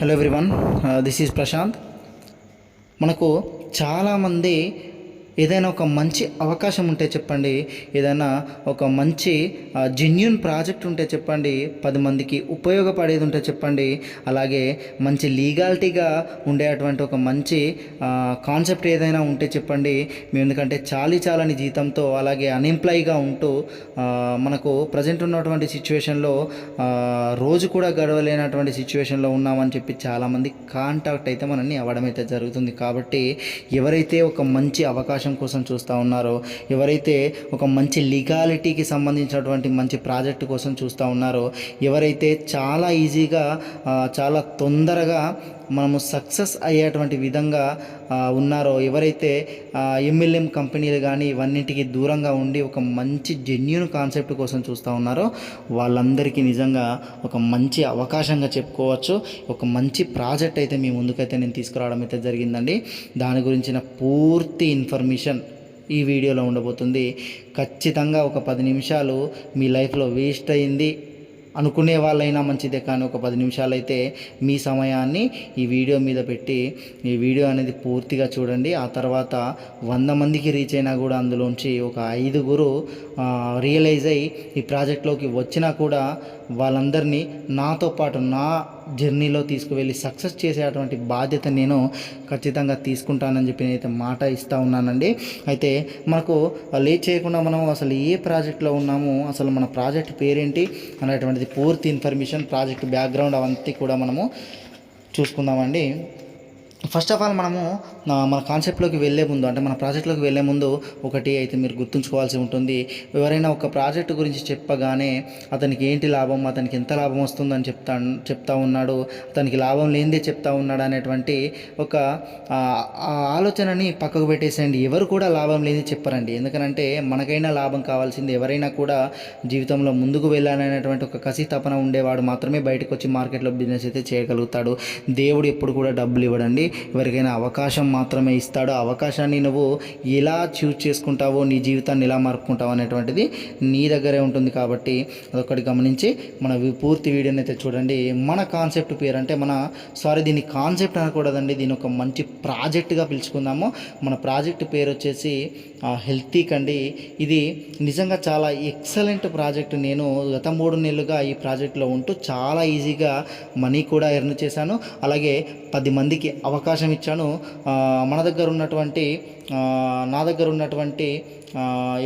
Hello everyone, this is Prashant. మనకు చాలామంది ఏదైనా ఒక మంచి అవకాశం ఉంటే చెప్పండి, ఏదైనా ఒక మంచి జెన్యూన్ ప్రాజెక్ట్ ఉంటే చెప్పండి, 10 మందికి ఉపయోగపడేది ఉంటే చెప్పండి, అలాగే మంచి లీగాలిటీగా ఉండేటువంటి ఒక మంచి కాన్సెప్ట్ ఏదైనా ఉంటే చెప్పండి. మేము ఎందుకంటే చాలాని జీతంతో అలాగే అన్ఎంప్లాయ్గా ఉంటూ మనకు ప్రజెంట్ ఉన్నటువంటి సిచ్యువేషన్లో రోజు కూడా గడవలేనటువంటి సిచ్యువేషన్లో ఉన్నామని చెప్పి చాలామంది కాంటాక్ట్ అయితే మనల్ని అవ్వడం అయితే జరుగుతుంది. కాబట్టి ఎవరైతే ఒక మంచి అవకాశం కోసం చూస్తూ ఉన్నారో, ఎవరైతే ఒక మంచి లీగాలిటీకి సంబంధించినటువంటి మంచి ప్రాజెక్టు కోసం చూస్తూ ఉన్నారో, ఎవరైతే చాలా ఈజీగా చాలా తొందరగా మనము సక్సెస్ అయ్యేటువంటి విధంగా ఉన్నారో, ఎవరైతే ఎంఎల్ఎం కంపెనీలు కానీ ఇవన్నింటికి దూరంగా ఉండి ఒక మంచి జెన్యూన్ కాన్సెప్ట్ కోసం చూస్తూ ఉన్నారో వాళ్ళందరికీ నిజంగా ఒక మంచి అవకాశంగా చెప్పుకోవచ్చు. ఒక మంచి ప్రాజెక్ట్ అయితే మీ ముందుకైతే నేను తీసుకురావడం అయితే జరిగిందండి. దాని గురించిన పూర్తి ఇన్ఫర్మేషన్ ఈ వీడియోలో ఉండబోతుంది. ఖచ్చితంగా ఒక 10 నిమిషాలు మీ లైఫ్లో వేస్ట్ అయింది అనుకునే వాళ్ళైనా మంచిదే, కానీ ఒక 10 నిమిషాలు అయితే మీ సమయాన్ని ఈ వీడియో మీద పెట్టి ఈ వీడియో అనేది పూర్తిగా చూడండి. ఆ తర్వాత 100 మందికి రీచ్ అయినా కూడా అందులోంచి ఒక 5గురు రియలైజ్ అయ్యి ఈ ప్రాజెక్ట్లోకి వచ్చినా కూడా వాళ్ళందరినీ నాతో పాటు నా జర్నీలో తీసుకువెళ్ళి సక్సెస్ చేసేటువంటి బాధ్యత నేను ఖచ్చితంగా తీసుకుంటానని చెప్పి నేనైతే మాట ఇస్తూ ఉన్నానండి. అయితే మనకు లేట్ చేయకుండా మనం అసలు ఏ ప్రాజెక్ట్లో ఉన్నాము, అసలు మన ప్రాజెక్ట్ పేరేంటి అనేటువంటిది పూర్తి ఇన్ఫర్మేషన్, ప్రాజెక్ట్ బ్యాక్గ్రౌండ్ అవంతా కూడా మనము చూసుకుందామండి. ఫస్ట్ ఆఫ్ ఆల్ మనము మన కాన్సెప్ట్లోకి వెళ్ళే ముందు, అంటే మన ప్రాజెక్ట్లోకి వెళ్ళే ముందు ఒకటి అయితే మీరు గుర్తుంచుకోవాల్సి ఉంటుంది. ఎవరైనా ఒక ప్రాజెక్టు గురించి చెప్పగానే అతనికి ఏంటి లాభం, అతనికి ఎంత లాభం వస్తుందని చెప్తా ఉన్నాడు, అతనికి లాభం లేనిదే చెప్తా ఉన్నాడు అనేటువంటి ఒక ఆలోచనని పక్కకు పెట్టేసేయండి. ఎవరు కూడా లాభం లేనిది చెప్పరండి. ఎందుకనంటే మనకైనా లాభం కావాల్సింది. ఎవరైనా కూడా జీవితంలో ముందుకు వెళ్ళాలనేటువంటి ఒక కసి తపన ఉండేవాడు మాత్రమే బయటకు వచ్చి మార్కెట్లో బిజినెస్ అయితే చేయగలుగుతాడు. దేవుడు ఎప్పుడు కూడా డబ్బులు ఇవ్వడండి, ఎవరికైనా అవకాశం మాత్రమే ఇస్తాడు. అవకాశాన్ని నువ్వు ఎలా చూజ్ చేసుకుంటావో, నీ జీవితాన్ని ఎలా మార్పుకుంటావు అనేటువంటిది నీ దగ్గరే ఉంటుంది. కాబట్టి అదొకటి గమనించి మన పూర్తి వీడియోని అయితే చూడండి. మన కాన్సెప్ట్ పేరు అంటే దీన్ని కాన్సెప్ట్ అనకూడదండి, దీని ఒక మంచి ప్రాజెక్ట్గా పిలుచుకుందాము. మన ప్రాజెక్ట్ పేరు వచ్చేసి హెల్తీక్ అండి. ఇది నిజంగా చాలా ఎక్సలెంట్ ప్రాజెక్ట్. నేను గత 3 నెలలుగా ఈ ప్రాజెక్ట్లో ఉంటూ చాలా ఈజీగా మనీ కూడా ఎర్న్ చేశాను, అలాగే 10 మందికి అవకాశం ఇచ్చాను. నా దగ్గర ఉన్నటువంటి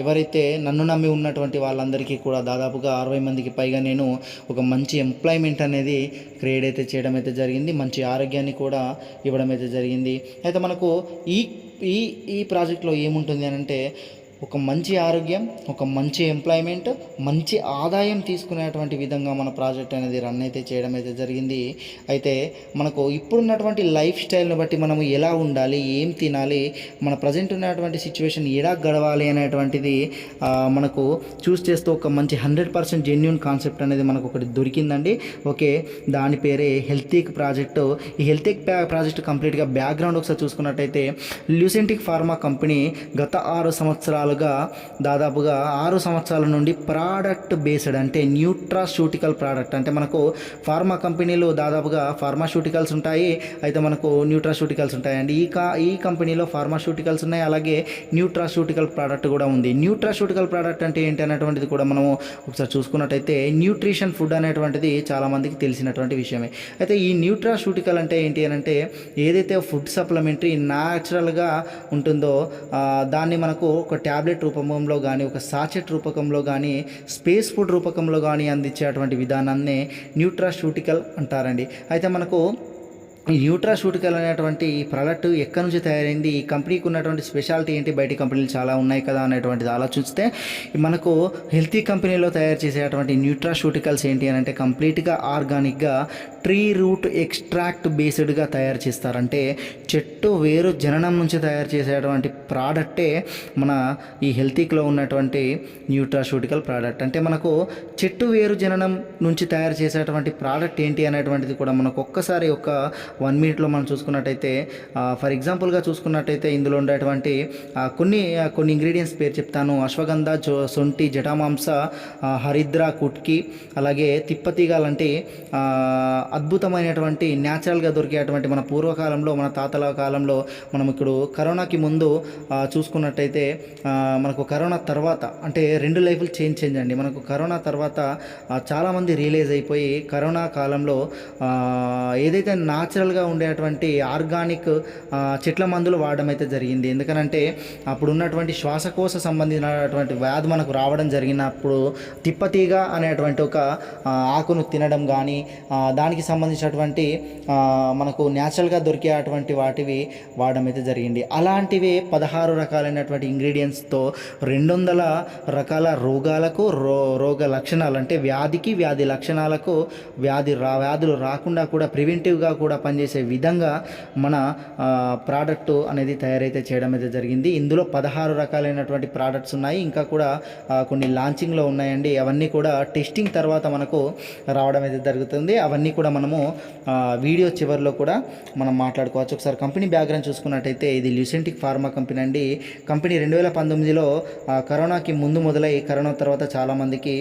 ఎవరైతే నన్ను నమ్మి ఉన్నటువంటి వాళ్ళందరికీ కూడా దాదాపుగా 60 మందికి పైగా నేను ఒక మంచి ఎంప్లాయ్మెంట్ అనేది క్రియేట్ అయితే చేయడం అయితే జరిగింది. మంచి ఆరోగ్యాన్ని కూడా ఇవ్వడం అయితే జరిగింది. అయితే మనకు ఈ ప్రాజెక్ట్లో ఏముంటుంది అని అంటే, ఒక మంచి ఆరోగ్యం, ఒక మంచి ఎంప్లాయ్మెంట్, మంచి ఆదాయం తీసుకునేటువంటి విధంగా మన ప్రాజెక్ట్ అనేది రన్ అయితే చేయడం అయితే జరిగింది. అయితే మనకు ఇప్పుడున్నటువంటి లైఫ్ స్టైల్ని బట్టి మనము ఎలా ఉండాలి, ఏం తినాలి, మన ప్రజెంట్ ఉన్నటువంటి సిచ్యువేషన్ ఎలా గడవాలి అనేటువంటిది మనకు చూస్ చేస్తూ ఒక మంచి 100% జెన్యూన్ కాన్సెప్ట్ అనేది మనకు ఒకటి దొరికిందండి. ఓకే, దాని పేరే హెల్తీక్ ప్రాజెక్టు. ఈ హెల్తీక్ ప్రాజెక్ట్ కంప్లీట్గా బ్యాక్గ్రౌండ్ ఒకసారి చూసుకున్నట్టయితే, ల్యూసెంటిక్ ఫార్మా కంపెనీ గత 6 సంవత్సరాలుగా దాదాపుగా 6 సంవత్సరాల నుండి ప్రోడక్ట్ బేస్డ్, అంటే న్యూట్రాస్యూటికల్ ప్రోడక్ట్, అంటే మనకు ఫార్మా కంపెనీలు దాదాపుగా ఫార్మాస్యూటికల్స్ ఉంటాయి, అయితే మనకు న్యూట్రాస్యూటికల్స్ ఉంటాయండి. ఈ కంపెనీలో ఫార్మాస్యూటికల్స్ ఉన్నాయి, అలాగే న్యూట్రాస్యూటికల్ ప్రోడక్ట్ కూడా ఉంది. న్యూట్రాస్యూటికల్ ప్రోడక్ట్ అంటే ఏంటి అనేటువంటిది కూడా మనము ఒకసారి చూసుకున్నట్టయితే, న్యూట్రిషన్ ఫుడ్ అనేటువంటిది చాలామందికి తెలిసినటువంటి విషయమే. అయితే ఈ న్యూట్రాస్యూటికల్ అంటే ఏంటి అని అంటే, ఏదైతే ఫుడ్ సప్లిమెంటరీ న్యాచురల్గా ఉంటుందో దాన్ని మనకు ఒక ట్యాబ్లెట్ రూపకంలో కానీ, ఒక సాచెట్ రూపకంలో కానీ, స్పేస్ ఫుడ్ రూపకంలో కానీ అందించేటువంటి విధానాన్ని న్యూట్రాస్యూటికల్ అంటారండి. అయితే మనకు ఈ న్యూట్రాస్యూటికల్ అనేటువంటి ఈ ప్రోడక్ట్ ఎక్కడి నుంచి తయారైంది, ఈ కంపెనీకి ఉన్నటువంటి స్పెషాలిటీ ఏంటి, బయట కంపెనీలు చాలా ఉన్నాయి కదా అనేటువంటిది ఆలోచిస్తే, మనకు హెల్తీ కంపెనీలో తయారు చేసేటువంటి న్యూట్రాస్యూటికల్స్ ఏంటి అని అంటే, కంప్లీట్గా ఆర్గానిక్గా ట్రీ రూట్ ఎక్స్ట్రాక్ట్ బేస్డ్గా తయారు చేస్తారంటే, చెట్టు వేరు జననం నుంచి తయారు చేసేటువంటి ప్రోడక్టే మన ఈ హెల్తీక్లో ఉన్నటువంటి న్యూట్రాస్యూటికల్ ప్రోడక్ట్. అంటే మనకు చెట్టు వేరు జననం నుంచి తయారు చేసేటువంటి ప్రోడక్ట్ ఏంటి అనేటువంటిది కూడా మనకు ఒక్కసారి ఒక మినిట్లో మనం చూసుకున్నట్టయితే ఫర్ ఎగ్జాంపుల్గా చూసుకున్నట్టయితే ఇందులో ఉండేటువంటి కొన్ని ఇంగ్రీడియంట్స్ పేరు చెప్తాను. అశ్వగంధ, సొంటి, జటామాంస, హరిద్ర, కుట్కి, అలాగే తిప్పతీగ లాంటి అద్భుతమైనటువంటి న్యాచురల్గా దొరికేటువంటి మన పూర్వకాలంలో మన తాతల కాలంలో మనం ఇప్పుడు కరోనాకి ముందు చూసుకున్నట్టయితే మనకు కరోనా తర్వాత అంటే 2 లైఫ్లు చేంజ్ అండి. మనకు కరోనా తర్వాత చాలామంది రియలైజ్ అయిపోయి కరోనా కాలంలో ఏదైతే న్యాచురల్గా ఉండేటువంటి ఆర్గానిక్ చెట్ల మందులు వాడడం అయితే జరిగింది. ఎందుకనంటే అప్పుడు ఉన్నటువంటి శ్వాసకోశ సంబంధించినటువంటి వ్యాధి మనకు రావడం జరిగినప్పుడు తిప్పతీగ అనేటువంటి ఒక ఆకును తినడం కానీ దానికి సంబంధించినటువంటి మనకు న్యాచురల్గా దొరికేటువంటి వాటివి వాడడం అయితే జరిగింది. అలాంటివి 16 రకాలైనటువంటి ఇంగ్రీడియంట్స్తో 200 రకాల రోగాలకు రోగ లక్షణాలు అంటే వ్యాధి లక్షణాలకు వ్యాధులు రాకుండా కూడా ప్రివెంటివ్గా కూడా పనిచేసే విధంగా మన ప్రోడక్ట్ అనేది తయారైతే చేయడం అయితే జరిగింది. ఇందులో 16 రకాలైనటువంటి ప్రోడక్ట్స్ ఉన్నాయి. ఇంకా కూడా కొన్ని లాంచింగ్లో ఉన్నాయండి. అవన్నీ కూడా టెస్టింగ్ తర్వాత మనకు రావడం అయితే జరుగుతుంది. అవన్నీ కూడా మనము వీడియో చివరిలో కూడా మనం మాట్లాడుకోవచ్చు. ఒకసారి కంపెనీ బ్యాక్గ్రౌండ్ చూసుకున్నట్టయితే ఇది ల్యూసెంటిక్ ఫార్మా కంపెనీ అండి. కంపెనీ 2019లో కరోనాకి ముందు మొదలై కరోనా తర్వాత చాలామందికి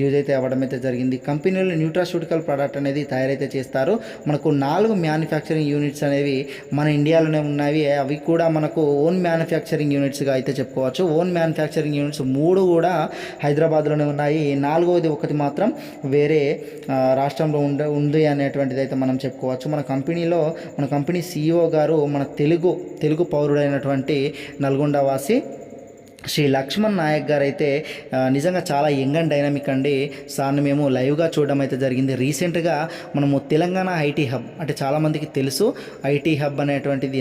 యూజ్ అయితే అవ్వడం అయితే జరిగింది. కంపెనీలో న్యూట్రాస్యూటికల్ ప్రోడక్ట్ అనేది తయారైతే చేస్తారు. మనకు 4 మ్యానుఫ్యాక్చరింగ్ యూనిట్స్ అనేవి మన ఇండియాలోనే ఉన్నాయి. అవి కూడా మనకు ఓన్ మ్యానుఫ్యాక్చరింగ్ యూనిట్స్గా అయితే చెప్పుకోవచ్చు. ఓన్ మ్యానుఫ్యాక్చరింగ్ యూనిట్స్ 3 కూడా హైదరాబాద్లోనే ఉన్నాయి. 4వది ఒకటి మాత్రం వేరే రాష్ట్రంలో ఉంది అనేటువంటిది అయితే మనం చెప్పుకోవచ్చు. మన కంపెనీ CEO గారు మన తెలుగు పౌరుడైనటువంటి నల్గొండ వాసి శ్రీ లక్ష్మణ్ నాయక్ గారు అయితే నిజంగా చాలా యంగ్ అండ్ డైనమిక్ అండి. సార్ని మేము లైవ్గా చూడడం అయితే జరిగింది. రీసెంట్గా మనము తెలంగాణ ఐటీ హబ్ అంటే చాలామందికి తెలుసు ఐటీ హబ్ అనేటువంటిది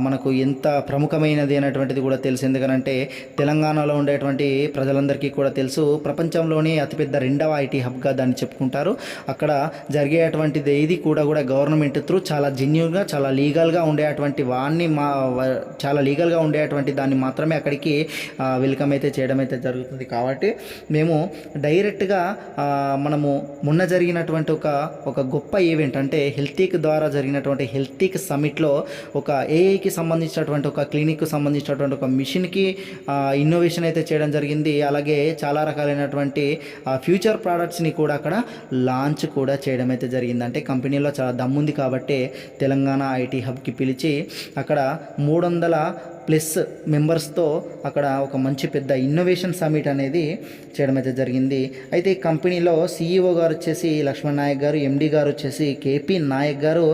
మనకు ఎంత ప్రముఖమైనది అనేటువంటిది కూడా తెలుసు. ఎందుకంటే తెలంగాణలో ఉండేటువంటి ప్రజలందరికీ కూడా తెలుసు. ప్రపంచంలోనే అతిపెద్ద 2వ ఐటీ హబ్గా దాన్ని చెప్పుకుంటారు. అక్కడ జరిగేటువంటిది ఏది కూడా గవర్నమెంట్ త్రూ చాలా జెన్యూన్గా చాలా లీగల్గా ఉండేటువంటి దాన్ని మాత్రం అక్కడికి వెల్కమ్ అయితే చేయడం అయితే జరుగుతుంది. కాబట్టి మేము డైరెక్ట్గా మనము మొన్న జరిగినటువంటి ఒక గొప్ప ఈవెంట్ అంటే హెల్తీక్ ద్వారా జరిగినటువంటి హెల్తీక్ సమిట్లో ఒక ఏఐకి సంబంధించినటువంటి ఒక క్లినిక్కు సంబంధించినటువంటి ఒక మిషన్కి ఇన్నోవేషన్ అయితే చేయడం జరిగింది. అలాగే చాలా రకాలైనటువంటి ఫ్యూచర్ ప్రోడక్ట్స్ని కూడా అక్కడ లాంచ్ కూడా చేయడం అయితే జరిగింది. అంటే కంపెనీలో చాలా దమ్ముంది కాబట్టి తెలంగాణ ఐటీ హబ్కి పిలిచి అక్కడ 300+ మెంబర్స్తో అక్కడ ఒక మంచి పెద్ద ఇన్నోవేషన్ సమిట్ అనేది చేయడం అయితే జరిగింది. అయితే ఈ కంపెనీలో CEO గారు వచ్చేసి లక్ష్మణ్ నాయక్ గారు, MD గారు వచ్చేసి KP నాయక్ గారు,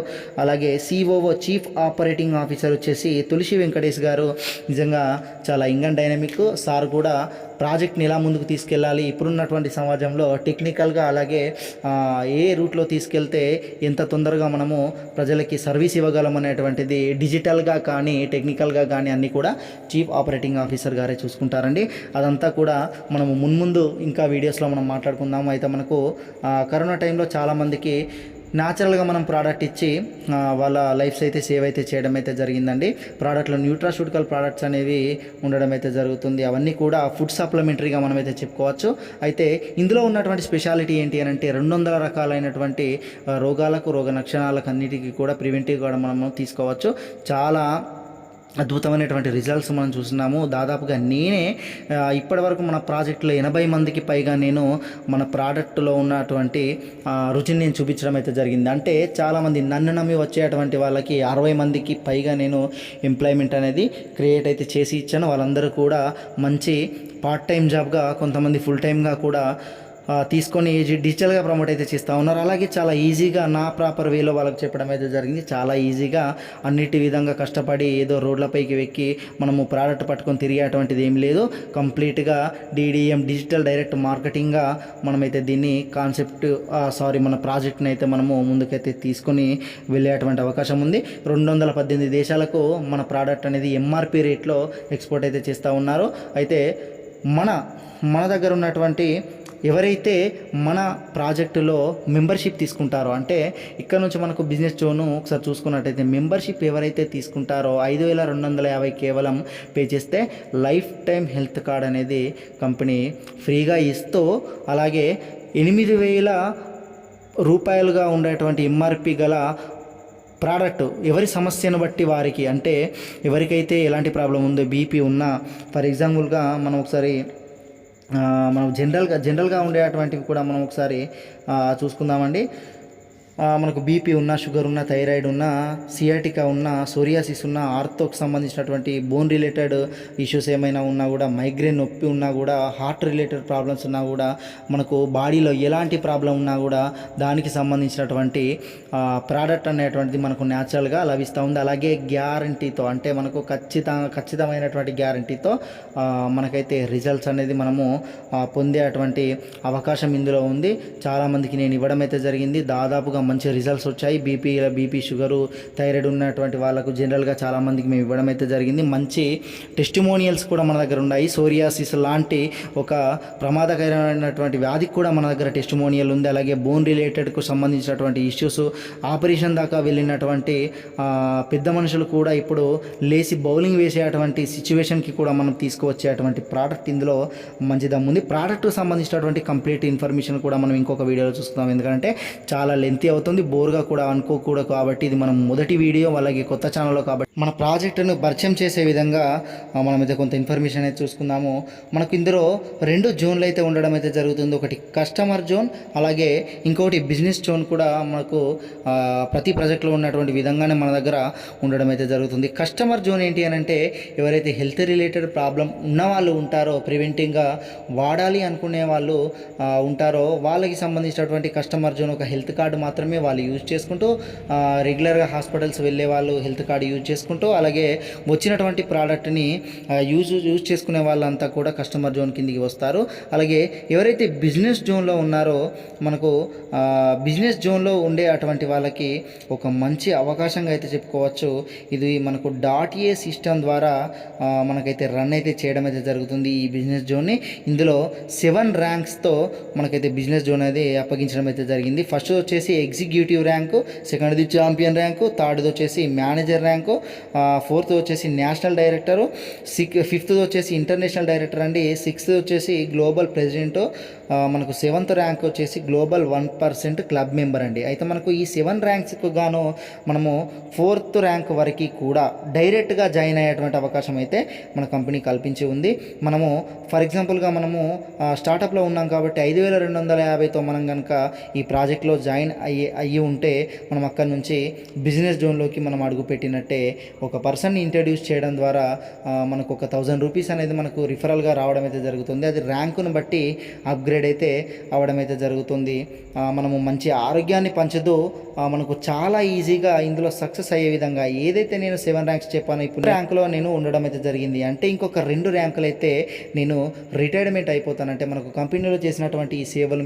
అలాగే COO చీఫ్ ఆపరేటింగ్ ఆఫీసర్ వచ్చేసి తులసి వెంకటేష్ గారు. నిజంగా చాలా యంగ్ అండ్ డైనమిక్. సార్ కూడా ప్రాజెక్ట్ని ఎలా ముందుకు తీసుకెళ్ళాలి, ఇప్పుడున్నటువంటి సమాజంలో టెక్నికల్గా అలాగే ఏ రూట్లో తీసుకెళ్తే ఎంత తొందరగా మనము ప్రజలకి సర్వీస్ ఇవ్వగలం అనేటువంటిది డిజిటల్గా కానీ టెక్నికల్గా కానీ అన్నీ కూడా చీఫ్ ఆపరేటింగ్ ఆఫీసర్ గారే చూసుకుంటారండి. అదంతా కూడా మనము మున్ముందు ఇంకా వీడియోస్లో మనం మాట్లాడుకుందాము. అయితే మనకు కరోనా టైంలో చాలామందికి న్యాచురల్గా మనం ప్రోడక్ట్ ఇచ్చి వాళ్ళ లైఫ్స్ అయితే సేవ్ అయితే చేయడం అయితే జరిగిందండి. ప్రోడక్ట్లో న్యూట్రాస్యూటికల్ ప్రోడక్ట్స్ అనేవి ఉండడం అయితే జరుగుతుంది. అవన్నీ కూడా ఫుడ్ సప్లిమెంటరీగా మనమైతే చెప్పుకోవచ్చు. అయితే ఇందులో ఉన్నటువంటి స్పెషాలిటీ ఏంటి అని అంటే 200 రకాలైనటువంటి రోగాలకు రోగ లక్షణాలకు అన్నిటికీ కూడా ప్రివెంటివ్ కూడా మనము తీసుకోవచ్చు. చాలా అద్భుతమైనటువంటి రిజల్ట్స్ మనం చూస్తున్నాము. దాదాపుగా నేనే ఇప్పటివరకు మన ప్రాజెక్టులో 80 మందికి పైగా నేను మన ప్రోడక్ట్లో ఉన్నటువంటి రుచిని నేను చూపించడం అయితే జరిగింది. అంటే చాలామంది నన్ను నమ్మి వచ్చేటువంటి వాళ్ళకి 60 మందికి పైగా నేను ఎంప్లాయ్మెంట్ అనేది క్రియేట్ అయితే చేసి ఇచ్చాను. వాళ్ళందరూ కూడా మంచి పార్ట్ టైం జాబ్గా, కొంతమంది ఫుల్ టైమ్గా కూడా తీసుకొని డిజిటల్గా ప్రమోట్ అయితే చేస్తూ ఉన్నారు. అలాగే చాలా ఈజీగా నా ప్రాపర్ వేలో వాళ్ళకి చెప్పడం అయితే జరిగింది. చాలా ఈజీగా అన్నిటి విధంగా కష్టపడి ఏదో రోడ్లపైకి ఎక్కి మనము ప్రోడక్ట్ పట్టుకొని తిరిగేటువంటిది ఏం లేదు. కంప్లీట్గా DDM డిజిటల్ డైరెక్ట్ మార్కెటింగ్గా మనమైతే దీన్ని మన ప్రాజెక్ట్ని అయితే మనము ముందుకైతే తీసుకొని వెళ్ళేటువంటి అవకాశం ఉంది. 218 దేశాలకు మన ప్రోడక్ట్ అనేది MRP రేట్లో ఎక్స్పోర్ట్ అయితే చేస్తూ ఉన్నారు. అయితే మన దగ్గర ఉన్నటువంటి ఎవరైతే మన ప్రాజెక్టులో మెంబర్షిప్ తీసుకుంటారో, అంటే ఇక్కడ నుంచి మనకు బిజినెస్ జోను ఒకసారి చూసుకున్నట్టయితే మెంబర్షిప్ ఎవరైతే తీసుకుంటారో 5250 కేవలం పే చేస్తే లైఫ్ టైం హెల్త్ కార్డ్ అనేది కంపెనీ ఫ్రీగా ఇస్తూ, అలాగే 8000 రూపాయలుగా ఉండేటువంటి MRP గల ప్రోడక్ట్ ఎవరి సమస్యను బట్టి వారికి, అంటే ఎవరికైతే ఎలాంటి ప్రాబ్లం ఉందో, బీపీ ఉన్నా, ఫర్ ఎగ్జాంపుల్గా మనం ఒకసారి మనం జనరల్గా ఉండేటువంటివి కూడా మనం ఒకసారి చూసుకుందామండి. మనకు బీపీ ఉన్న, షుగర్ ఉన్న, థైరాయిడ్ ఉన్న, సియాటికా ఉన్న, సోరియాసిస్ ఉన్న, ఆర్థోకి సంబంధించినటువంటి బోన్ రిలేటెడ్ ఇష్యూస్ ఏమైనా ఉన్నా కూడా, మైగ్రేన్ నొప్పి ఉన్నా కూడా, హార్ట్ రిలేటెడ్ ప్రాబ్లమ్స్ ఉన్నా కూడా, మనకు బాడీలో ఎలాంటి ప్రాబ్లం ఉన్నా కూడా దానికి సంబంధించినటువంటి ప్రోడక్ట్ అనేటువంటిది మనకు న్యాచురల్గా లభిస్తూ ఉంది. అలాగే గ్యారంటీతో, అంటే మనకు ఖచ్చితమైనటువంటి గ్యారంటీతో మనకైతే రిజల్ట్స్ అనేది మనము పొందేటువంటి అవకాశం ఇందులో ఉంది. చాలామందికి నేను ఇవ్వడం అయితే జరిగింది. దాదాపుగా మంచి రిజల్ట్స్ వచ్చాయి. బీపీ, షుగరు, థైరాయిడ్ ఉన్నటువంటి వాళ్ళకు జనరల్గా చాలామందికి మేము ఇవ్వడం అయితే జరిగింది. మంచి టెస్టిమోనియల్స్ కూడా మన దగ్గర ఉన్నాయి. సోరియాసిస్ లాంటి ఒక ప్రమాదకరమైనటువంటి వ్యాధికి కూడా మన దగ్గర టెస్టిమోనియల్ ఉంది. అలాగే బోన్ రిలేటెడ్కు సంబంధించినటువంటి ఇష్యూస్, ఆపరేషన్ దాకా వెళ్ళినటువంటి పెద్ద మనుషులు కూడా ఇప్పుడు లేచి బౌలింగ్ వేసేటువంటి సిచ్యువేషన్కి కూడా మనం తీసుకువచ్చేటువంటి ప్రోడక్ట్ ఇందులో మంచి దమ్ముంది. ప్రోడక్ట్కు సంబంధించినటువంటి కంప్లీట్ ఇన్ఫర్మేషన్ కూడా మనం ఇంకొక వీడియోలో చూస్తున్నాం. ఎందుకంటే చాలా లెంతీ అవుతుంది, బోర్గా కూడా అనుకోకూడదు. కాబట్టి ఇది మనం మొదటి వీడియో, అలాగే కొత్త ఛానల్లో కాబట్టి మన ప్రాజెక్టును పరిచయం చేసే విధంగా మనం అయితే కొంత ఇన్ఫర్మేషన్ అయితే చూసుకుందాము. మనకు ఇందులో 2 జోన్లు అయితే ఉండడం అయితే జరుగుతుంది. ఒకటి కస్టమర్ జోన్, అలాగే ఇంకొకటి బిజినెస్ జోన్ కూడా మనకు ప్రతి ప్రాజెక్టులో ఉన్నటువంటి విధంగానే మన దగ్గర ఉండడం అయితే జరుగుతుంది. కస్టమర్ జోన్ ఏంటి అని అంటే, ఎవరైతే హెల్త్ రిలేటెడ్ ప్రాబ్లం ఉన్న వాళ్ళు ఉంటారో, ప్రివెంటివ్గా వాడాలి అనుకునే వాళ్ళు ఉంటారో, వాళ్ళకి సంబంధించినటువంటి కస్టమర్ జోన్ ఒక హెల్త్ కార్డు మాత్రమే వాళ్ళు యూజ్ చేసుకుంటూ, రెగ్యులర్గా హాస్పిటల్స్ వెళ్ళే వాళ్ళు హెల్త్ కార్డు యూజ్ చేసుకుంటూ, అలాగే వచ్చినటువంటి ప్రోడక్ట్ని యూజ్ చేసుకునే వాళ్ళంతా కూడా కస్టమర్ జోన్ కిందికి వస్తారు. అలాగే ఎవరైతే బిజినెస్ జోన్లో ఉన్నారో, మనకు బిజినెస్ జోన్లో ఉండే అటువంటి వాళ్ళకి ఒక మంచి అవకాశంగా అయితే చెప్పుకోవచ్చు. ఇది మనకు .a సిస్టమ్ ద్వారా మనకైతే రన్ అయితే చేయడం అయితే జరుగుతుంది ఈ బిజినెస్ జోన్ని. ఇందులో 7 ర్యాంక్స్తో మనకైతే బిజినెస్ జోన్ అనేది అప్పగించడం అయితే జరిగింది. ఫస్ట్ వచ్చేసి ఎగ్జిక్యూటివ్ ర్యాంకు, సెకండ్ది ఛాంపియన్ ర్యాంకు, థర్డ్ది వచ్చేసి మేనేజర్ ర్యాంకు, ఫోర్త్ వచ్చేసి నేషనల్ డైరెక్టరు, ఫిఫ్త్ వచ్చేసి ఇంటర్నేషనల్ డైరెక్టర్ అండి, సిక్స్త్ వచ్చేసి గ్లోబల్ ప్రెసిడెంట్, మనకు 7th ర్యాంక్ వచ్చేసి గ్లోబల్ 1% క్లబ్ మెంబర్ అండి. అయితే మనకు ఈ 7 ర్యాంక్స్కు గాను మనము 4th ర్యాంక్ వరకు కూడా డైరెక్ట్గా జాయిన్ అయ్యేటువంటి అవకాశం అయితే మన కంపెనీ కల్పించి ఉంది. మనము ఫర్ ఎగ్జాంపుల్గా మనము స్టార్టప్లో ఉన్నాం కాబట్టి 5,250తో మనం కనుక ఈ ప్రాజెక్ట్లో జాయిన్ అయ్యి ఉంటే, మనం అక్కడి నుంచి బిజినెస్ జోన్లోకి మనం అడుగుపెట్టినట్టే. ఒక పర్సన్ని ఇంట్రడ్యూస్ చేయడం ద్వారా మనకు ఒక 1000 రూపీస్ అనేది మనకు రిఫరల్గా రావడం అయితే జరుగుతుంది. అది ర్యాంకును బట్టి అప్గ్రేడ్ అయితే అవడం అయితే జరుగుతుంది. మనము మంచి ఆరోగ్యాన్ని పంచుతూ మనకు చాలా ఈజీగా ఇందులో సక్సెస్ అయ్యే విధంగా, ఏదైతే నేను 7 ర్యాంక్స్ చెప్పానో, ఇప్పుడు ర్యాంకులో నేను ఉండడం అయితే జరిగింది. అంటే ఇంకొక 2 ర్యాంకులు అయితే నేను రిటైర్మెంట్ అయిపోతానంటే, మనకు కంపెనీలో చేసినటువంటి ఈ సేవలు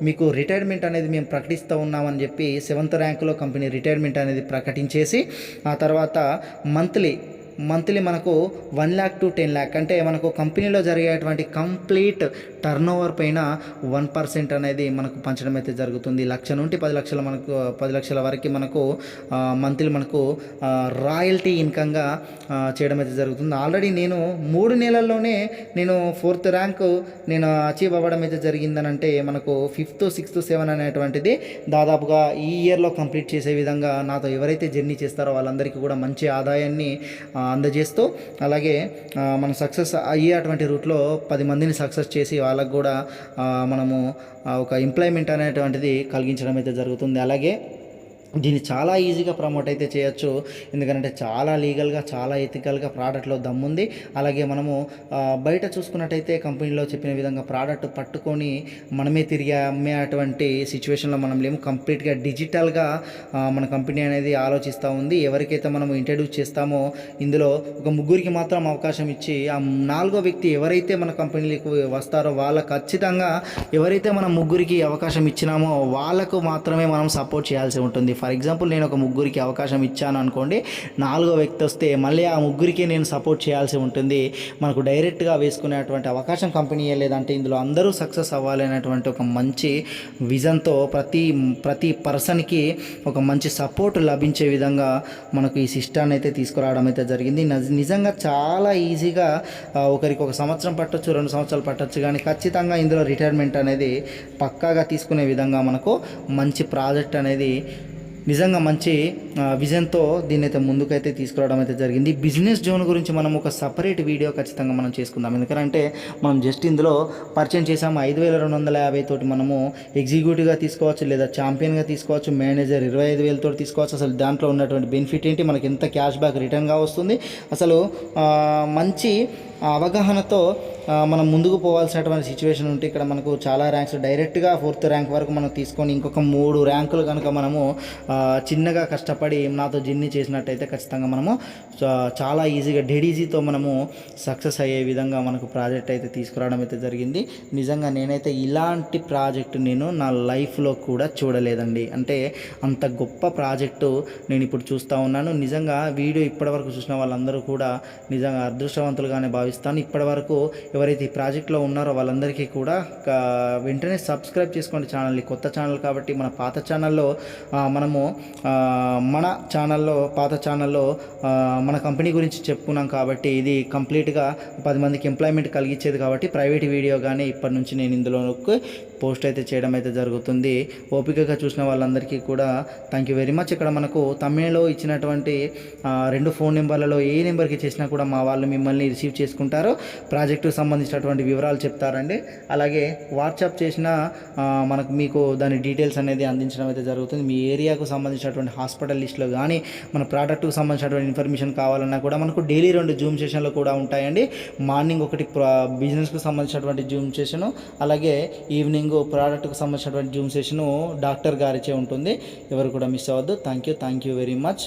మీకు రిటైర్మెంట్ అనేది మేము ప్రకటిస్తూ ఉన్నామని చెప్పి 7th ర్యాంకులో కంపెనీ రిటైర్మెంట్ అనేది ప్రకటించేసి, ఆ తర్వాత మంత్లీ మనకు 1 lakh to 10 lakh, అంటే మనకు కంపెనీలో జరిగేటువంటి కంప్లీట్ టర్నోవర్ పైన 1% అనేది మనకు పంచడం అయితే జరుగుతుంది. 1,00,000 నుండి 10 లక్షల మనకు 10 లక్షల వరకు మనకు మంత్లీ మనకు రాయల్టీ ఇన్కమ్గా చేయడం అయితే జరుగుతుంది. ఆల్రెడీ నేను 3 నెలల్లోనే నేను 4th ర్యాంక్ నేను అచీవ్ అవ్వడం అయితే జరిగిందనంటే, మనకు 5th, 6th, 7 అనేటువంటిది దాదాపుగా ఈ ఇయర్లో కంప్లీట్ చేసే విధంగా నాతో ఎవరైతే జర్నీ చేస్తారో వాళ్ళందరికీ కూడా మంచి ఆదాయాన్ని అందజేస్తూ, అలాగే మనం సక్సెస్ అయ్యేటువంటి రూట్లో 10 మందిని సక్సెస్ చేసి వాళ్ళకు కూడా మనము ఒక ఎంప్లాయ్మెంట్ అనేటువంటిది కలిగించడం అయితే జరుగుతుంది. అలాగే దీన్ని చాలా ఈజీగా ప్రమోట్ అయితే చేయొచ్చు. ఎందుకంటే చాలా లీగల్గా, చాలా ఎథికల్గా ప్రోడక్ట్లో దమ్ముంది. అలాగే మనము బయట చూసుకున్నట్టయితే కంపెనీలో చెప్పిన విధంగా ప్రోడక్ట్ పట్టుకొని మనమే తిరిగి అమ్మేటువంటి సిచ్యువేషన్లో మనం లేము. కంప్లీట్గా డిజిటల్గా మన కంపెనీ అనేది ఆలోచిస్తూ ఉంది. ఎవరికైతే మనము ఇంట్రడ్యూస్ చేస్తామో, ఇందులో ఒక 3కి మాత్రం అవకాశం ఇచ్చి, ఆ 4వ వ్యక్తి ఎవరైతే మన కంపెనీలకు వస్తారో వాళ్ళకు ఖచ్చితంగా, ఎవరైతే మనం 3కి అవకాశం ఇచ్చినామో వాళ్ళకు మాత్రమే మనం సపోర్ట్ చేయాల్సి ఉంటుంది. ఫర్ ఎగ్జాంపుల్ నేను ఒక 3కి అవకాశం ఇచ్చాను అనుకోండి, 4వ వ్యక్తి వస్తే మళ్ళీ ఆ 3కి నేను సపోర్ట్ చేయాల్సి ఉంటుంది. మనకు డైరెక్ట్గా వేసుకునేటువంటి అవకాశం కంపెనీయే లేదంటే, ఇందులో అందరూ సక్సెస్ అవ్వాలి అనేటువంటి ఒక మంచి విజన్తో ప్రతి పర్సన్కి ఒక మంచి సపోర్ట్ లభించే విధంగా మనకు ఈ సిస్టాన్ని అయితే తీసుకురావడం అయితే జరిగింది. నిజంగా చాలా ఈజీగా ఒకరికి 1 సంవత్సరం పట్టొచ్చు, 2 సంవత్సరాలు పట్టొచ్చు, కానీ ఖచ్చితంగా ఇందులో రిటైర్మెంట్ అనేది పక్కాగా తీసుకునే విధంగా మనకు మంచి ప్రాజెక్ట్ అనేది నిజంగా మంచి విజన్తో దీన్ని అయితే ముందుకైతే తీసుకురావడం అయితే జరిగింది. బిజినెస్ జోన్ గురించి మనం ఒక సపరేట్ వీడియో ఖచ్చితంగా మనం చేసుకుందాం. ఎందుకంటే మనం జస్ట్ ఇందులో పరిచయం చేసాము 5250 తోటి మనము ఎగ్జిక్యూటివ్గా తీసుకోవచ్చు, లేదా ఛాంపియన్గా తీసుకోవచ్చు, మేనేజర్ 25,000 తోటి తీసుకోవచ్చు. అసలు దాంట్లో ఉన్నటువంటి బెనిఫిట్ ఏంటి, మనకి ఎంత క్యాష్ బ్యాక్ రిటర్న్గా వస్తుంది, అసలు మంచి అవగాహనతో మనం ముందుకు పోవాల్సినటువంటి సిచ్యువేషన్ ఉంటే ఇక్కడ మనకు చాలా ర్యాంక్స్ డైరెక్ట్గా 4th ర్యాంక్ వరకు మనం తీసుకొని ఇంకొక 3 ర్యాంకులు కనుక మనము చిన్నగా కష్టపడి నాతో జిన్ని చేసినట్టయితే ఖచ్చితంగా మనము చాలా ఈజీగా డెడ్ ఈజీతో మనము సక్సెస్ అయ్యే విధంగా మనకు ప్రాజెక్ట్ అయితే తీసుకురావడం అయితే జరిగింది. నిజంగా నేనైతే ఇలాంటి ప్రాజెక్టు నేను నా లైఫ్లో కూడా చూడలేదండి. అంటే అంత గొప్ప ప్రాజెక్టు నేను ఇప్పుడు చూస్తూ ఉన్నాను. నిజంగా వీడియో ఇప్పటివరకు చూసిన వాళ్ళందరూ కూడా నిజంగా అదృష్టవంతులుగానే భావిస్తాను. ఇప్పటివరకు ఎవరైతే ఈ ప్రాజెక్ట్లో ఉన్నారో వాళ్ళందరికీ కూడా వెంటనే సబ్స్క్రైబ్ చేసుకోండి ఛానల్ని. కొత్త ఛానల్ కాబట్టి మన పాత ఛానల్లో మనము పాత ఛానల్లో మన కంపెనీ గురించి చెప్పుకున్నాం కాబట్టి ఇది కంప్లీట్గా 10 మందికి ఎంప్లాయ్మెంట్ కలిగించేది కాబట్టి ప్రైవేట్ వీడియో కానీ ఇప్పటి నుంచి నేను ఇందులో పోస్ట్ అయితే చేయడం అయితే జరుగుతుంది. ఓపికగా చూసిన వాళ్ళందరికీ కూడా థ్యాంక్ యూ వెరీ మచ్. ఇక్కడ మనకు తమిళలో ఇచ్చినటువంటి 2 ఫోన్ నెంబర్లలో ఏ నెంబర్కి చేసినా కూడా మా వాళ్ళు మిమ్మల్ని రిసీవ్ చేసుకుంటారు, ప్రాజెక్టుకు సంబంధించినటువంటి వివరాలు చెప్తారండి. అలాగే వాట్సాప్ చేసిన మీకు దాని డీటెయిల్స్ అనేది అందించడం అయితే జరుగుతుంది. మీ ఏరియాకు సంబంధించినటువంటి హాస్పిటల్ లిస్టులో కానీ మన ప్రోడక్ట్కు సంబంధించినటువంటి ఇన్ఫర్మేషన్ కావాలన్నా కూడా మనకు డైలీ 2 జూమ్ సెషన్లు కూడా ఉంటాయండి. మార్నింగ్ ఒకటి బిజినెస్కు సంబంధించినటువంటి జూమ్ సెషను, అలాగే ఈవినింగ్ ప్రోడక్ట్కు సంబంధించినటువంటి జూమ్ సెషను డాక్టర్ గారిచే ఉంటుంది. ఎవరు కూడా మిస్ అవ్వద్దు. Thank you very much.